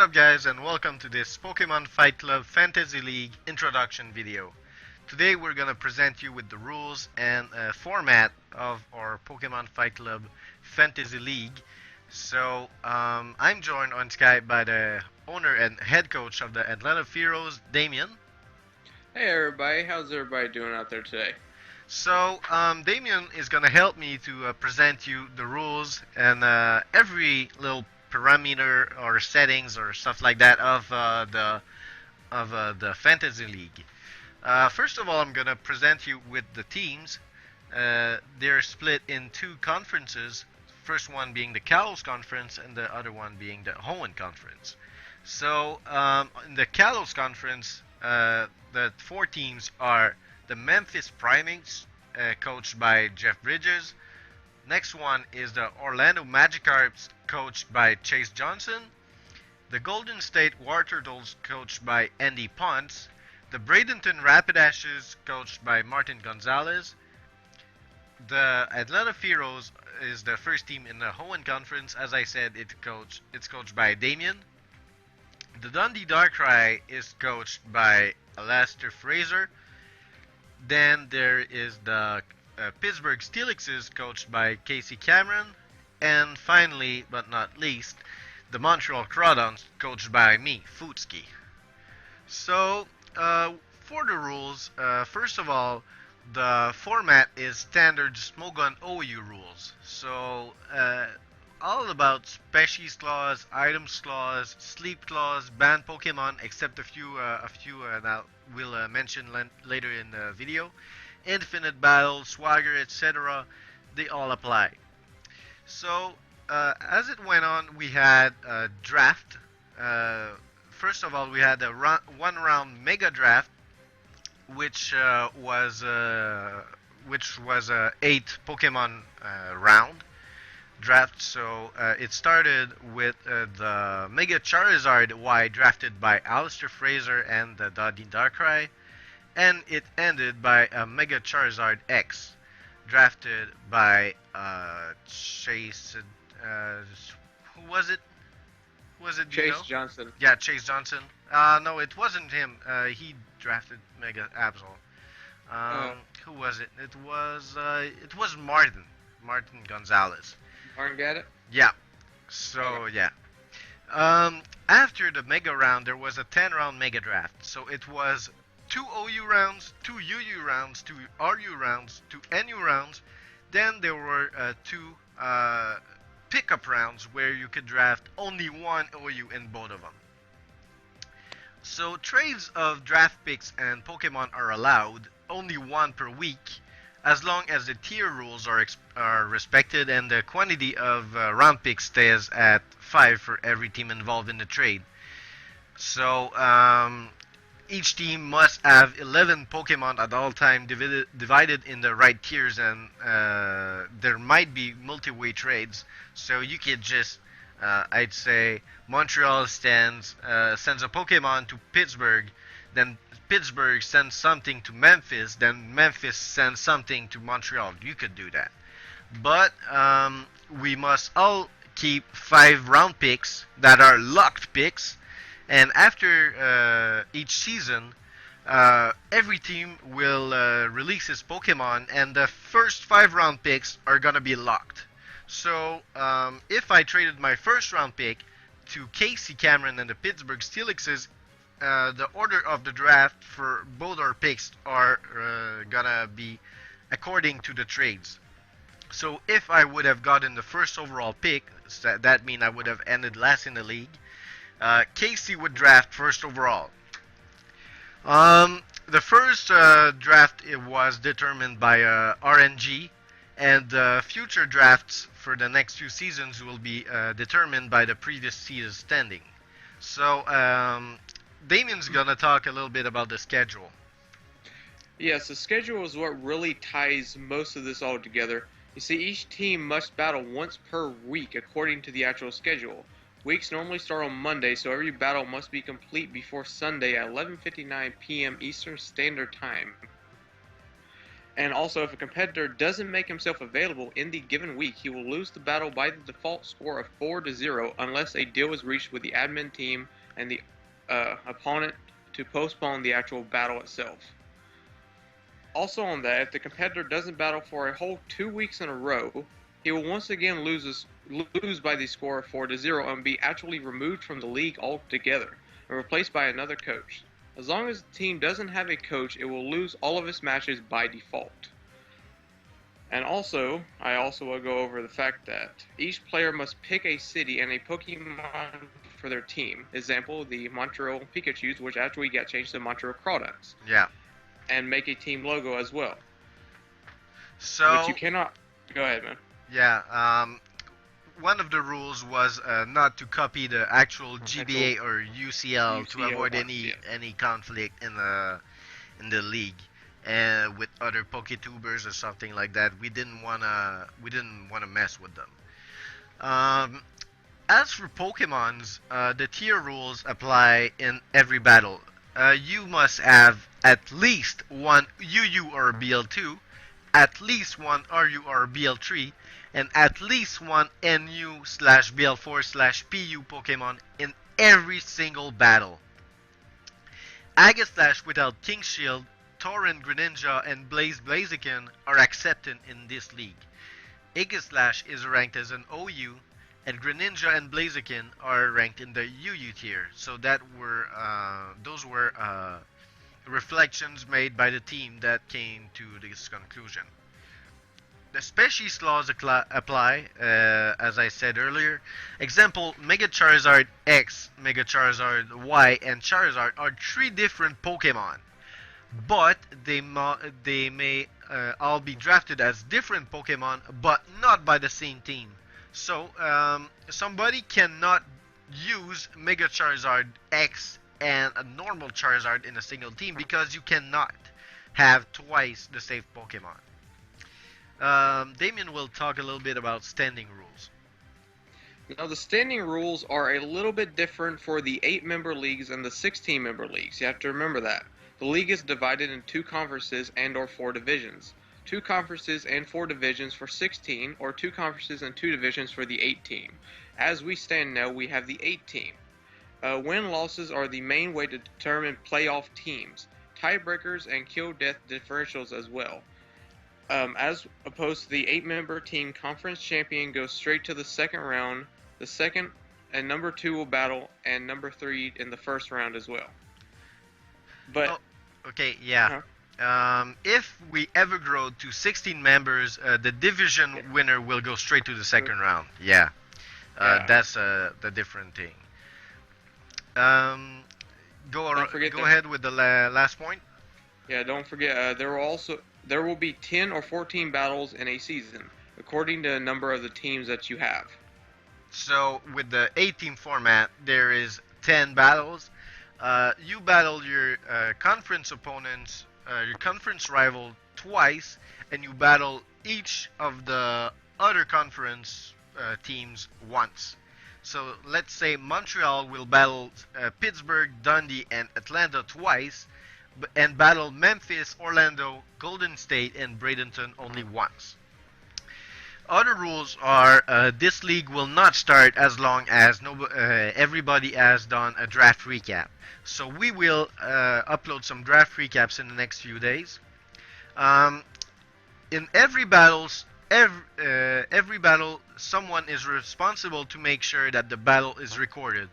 up guys and welcome to this Pokemon Fight Club Fantasy League introduction video. Today we're gonna present you with the rules and format of our Pokemon Fight Club Fantasy League. I'm joined on Skype by the owner and head coach of the Atlanta Heroes, Damien. Hey everybody, how's everybody doing out there today? Damien is gonna help me to present you the rules and every little parameter or settings or stuff like that of the fantasy league. First of all, I'm gonna present you with the teams. They're split in two conferences. First one being the Kalos Conference and the other one being the Hoenn Conference. In the Kalos Conference, the four teams are the Memphis Primates, coached by Jeff Bridges. Next one is the Orlando Magikarps, coached by Chase Johnson. The Golden State War Turtles, coached by Andy Ponce. The Bradenton Rapidashes, coached by Martin Gonzalez. The Atlanta Heroes is the first team in the Hoenn Conference. As I said, it's coached by Damien. The Dundee Darkrai is coached by Alastair Fraser. Then there is the Pittsburgh Steelixes, coached by Casey Cameron. And finally, but not least, the Montreal Crawdons, coached by me, Futski. For the rules, first of all, the format is standard Smogon OU rules. All about species clause, items clause, sleep clause, ban Pokemon, except a few that we'll mention later in the video. Infinite battle, swagger, etc. They all apply. As it went on, we had a draft. First of all, we had a one-round mega draft, which was a 8 Pokemon round draft. It started with the Mega Charizard Y, drafted by Alastair Fraser and the Dundee Darkrai, and it ended by a Mega Charizard X, drafted by Chase. Who was it? Was it Chase Johnson? Yeah, Chase Johnson. No, it wasn't him. He drafted Mega Absol. Who was it? It was Martin Gonzalez. Martin got it? Yeah. After the Mega round, there was a 10-round Mega draft. So it was 2 OU rounds, 2 UU rounds, 2 RU rounds, 2 NU rounds. Then there were 2 pickup rounds where you could draft only 1 OU in both of them. So trades of draft picks and Pokemon are allowed, only 1 per week, as long as the tier rules are respected and the quantity of round picks stays at 5 for every team involved in the trade. Each team must have 11 Pokemon at all time, divided in the right tiers, and there might be multi-way trades. So you could just, I'd say, Montreal sends a Pokemon to Pittsburgh, then Pittsburgh sends something to Memphis, then Memphis sends something to Montreal. You could do that. But we must all keep 5 round picks that are locked picks. And after each season, every team will release its Pokemon, and the first 5 round picks are gonna be locked. So if I traded my first round pick to Casey Cameron and the Pittsburgh Steelixes, the order of the draft for both our picks are gonna be according to the trades. So if I would have gotten the first overall pick, that means I would have ended last in the league. Casey would draft first overall. The first draft, it was determined by RNG, and future drafts for the next 2 seasons will be determined by the previous season's standing. Damien's gonna talk a little bit about the schedule. Yes, the schedule is what really ties most of this all together. You see, each team must battle once per week according to the actual schedule. Weeks normally start on Monday, so every battle must be complete before Sunday at 11:59 p.m. Eastern Standard Time. And also, if a competitor doesn't make himself available in the given week, he will lose the battle by the default score of 4-0 unless a deal is reached with the admin team and the opponent to postpone the actual battle itself. Also on that, if the competitor doesn't battle for a whole 2 weeks in a row, he will once again lose by the score of 4-0 and be actually removed from the league altogether and replaced by another coach. As long as the team doesn't have a coach, it will lose all of its matches by default. And also, I also will go over the fact that each player must pick a city and a Pokemon for their team. Example, the Montreal Pikachus, which actually got changed to Montreal Crawdads. Yeah. And make a team logo as well. So. Which you cannot. Go ahead, man. Yeah. One of the rules was not to copy the actual GBA or UCL to avoid any conflict in the league with other PokeTubers or something like that. We didn't wanna mess with them. As for Pokemons, the tier rules apply in every battle. You must have at least one UU or BL2, at least one RU or BL3, and at least one NU/BL4/PU Pokemon in every single battle. Aegislash without King Shield, Torrent Greninja, and Blaziken are accepted in this league. Aegislash is ranked as an OU, and Greninja and Blaziken are ranked in the UU tier. So those were reflections made by the team that came to this conclusion. The species laws apply, as I said earlier. Example, Mega Charizard X, Mega Charizard Y, and Charizard are 3 different Pokemon, but they may all be drafted as different Pokemon, but not by the same team. So, somebody cannot use Mega Charizard X and a normal Charizard in a single team because you cannot have twice the same Pokemon. Damien will talk a little bit about standing rules. Now, the standing rules are a little bit different for the 8-member leagues and the 16-member leagues. You have to remember that. The league is divided in 2 conferences and or 4 divisions. 2 conferences and 4 divisions for 16, or 2 conferences and 2 divisions for the 8 team. As we stand now, we have the 8 team. Win-losses are the main way to determine playoff teams. Tiebreakers and kill-death differentials as well. As opposed to the 8-member team, conference champion goes straight to the second round. The second and number 2 will battle, and number 3 in the first round as well. But okay, yeah. If we ever grow to 16 members, the division winner will go straight to the second round. Yeah. That's the different thing. Go ahead with the last point. Yeah, don't forget, there will be 10 or 14 battles in a season, according to the number of the teams that you have. So, with the 8-team format, there is 10 battles. You battle your conference opponents, your conference rival twice, and you battle each of the other conference teams once. So, let's say Montreal will battle Pittsburgh, Dundee, and Atlanta twice, and battle Memphis, Orlando, Golden State, and Bradenton only once. Other rules are this league will not start as long as everybody has done a draft recap. So we will upload some draft recaps in the next few days. In every battle, someone is responsible to make sure that the battle is recorded,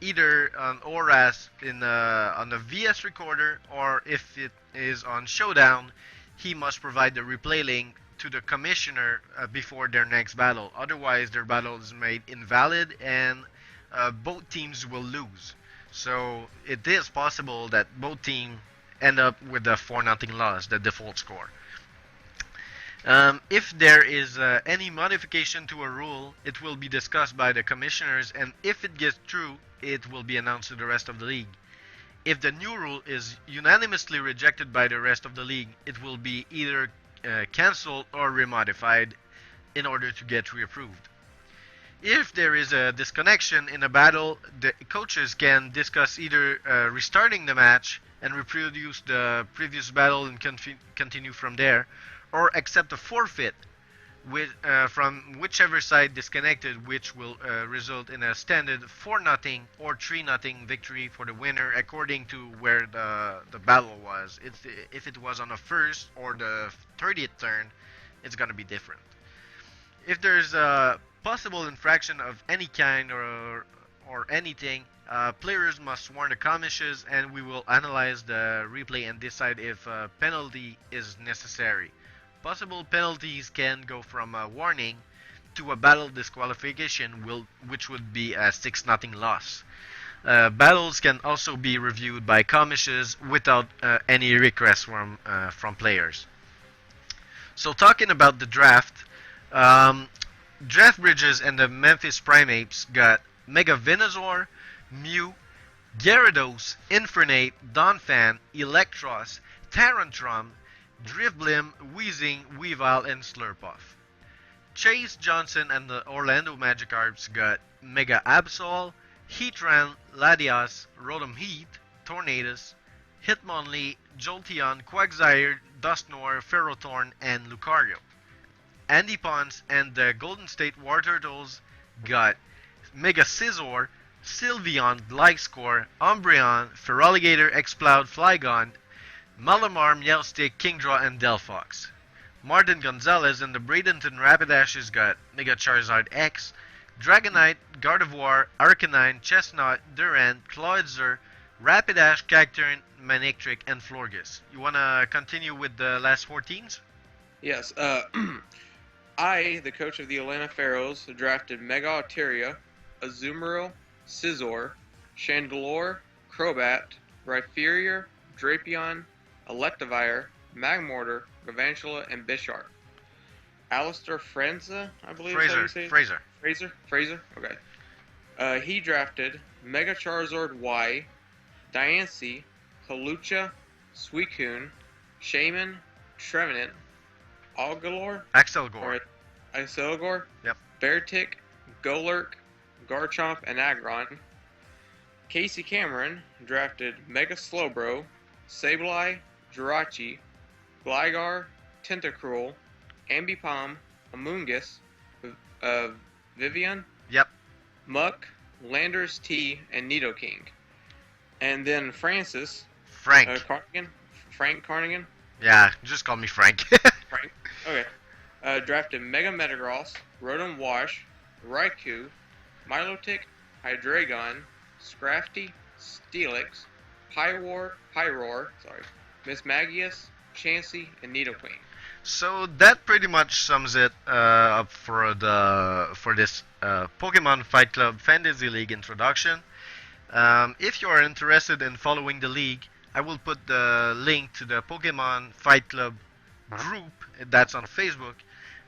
either on ORAS on the VS recorder, or if it is on Showdown, he must provide the replay link to the commissioner before their next battle. Otherwise, their battle is made invalid and both teams will lose. So it is possible that both teams end up with a 4-0 loss, the default score. If there is any modification to a rule, it will be discussed by the commissioners, and if it gets through, it will be announced to the rest of the league. If the new rule is unanimously rejected by the rest of the league, it will be either cancelled or remodified in order to get reapproved. If there is a disconnection in a battle, the coaches can discuss either restarting the match and reproduce the previous battle and continue from there, or accept a forfeit from whichever side disconnected, which will result in a standard 4-0 or 3-0 victory for the winner according to where the battle was. If it was on the first or the 30th turn, it's gonna be different. If there's a possible infraction of any kind or anything, players must warn the commissions, and we will analyze the replay and decide if a penalty is necessary. Possible penalties can go from a warning to a battle disqualification, which would be a 6-0 loss. Battles can also be reviewed by commissions without any requests from players. So talking about the draft, Draft Bridges and the Memphis Primates got Mega Venusaur, Mew, Gyarados, Infernape, Donphan, Electros, Tyrantrum, Drifblim, Weezing, Weavile, and Slurpuff. Chase Johnson and the Orlando Magikarps got Mega Absol, Heatran, Latias, Rotom Heat, Tornadus, Hitmonlee, Jolteon, Quagsire, Dusknoir, Ferrothorn, and Lucario. Andy Pons and the Golden State War Turtles got Mega Scizor, Sylveon, Gliscor, Umbreon, Feraligatr, Exploud, Flygon, Malamar, Meowstic, Kingdraw, and Delphox. Martin Gonzalez and the Bradenton Rapidashes got Mega Charizard X, Dragonite, Gardevoir, Arcanine, Chestnut, Durant, Cloyster, Rapidash, Cacturne, Manectric, and Florges. You wanna continue with the last 14s? Yes. I, the coach of the Atlanta Pharaohs, drafted Mega Altaria, Azumarill, Scizor, Chandelure, Crobat, Rhyperior, Drapion, Electivire, Magmortar, Galvantula, and Bisharp. Alistair Franza, I believe is how you say it? Fraser? Okay. He drafted Mega Charizard Y, Diancie, Hawlucha, Suicune, Shaman, Trevenant, Axelgor, Yep. Beartick, Golurk, Garchomp, and Aggron. Casey Cameron drafted Mega Slowbro, Sableye, Jirachi, Gligar, Tentacruel, Ambipom, Amoonguss, Vivian, Yep. Muck, Landorus T, and Nidoking. And then Francis, Frank. Frank Carnigan. Yeah, just call me Frank. Frank. Okay. Drafted Mega Metagross, Rotom Wash, Raikou, Milotic, Hydreigon, Scrafty, Steelix, Pyroar, Mismagius, Chansey, and Nidoqueen. So that pretty much sums it up for this Pokemon Fight Club Fantasy League introduction. If you are interested in following the league, I will put the link to the Pokemon Fight Club group that's on Facebook.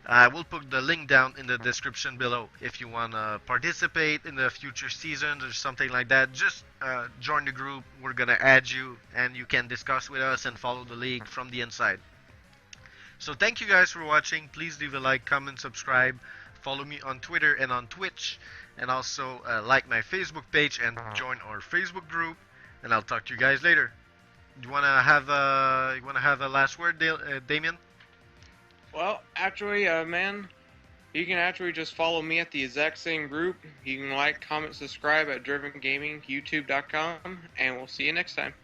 I will put the link down in the description below. If you want to participate in the future seasons or something like that, just join the group. We're going to add you, and you can discuss with us and follow the league from the inside. So thank you guys for watching. Please leave a like, comment, subscribe. Follow me on Twitter and on Twitch. And also like my Facebook page and join our Facebook group. And I'll talk to you guys later. You wanna have a last word, Damien? Well, actually, man, you can actually just follow me at the exact same group. You can like, comment, subscribe at DrivenGaming, YouTube.com, and we'll see you next time.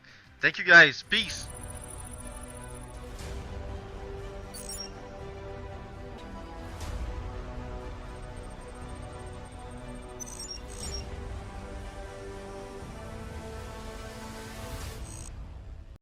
Thank you guys. Peace.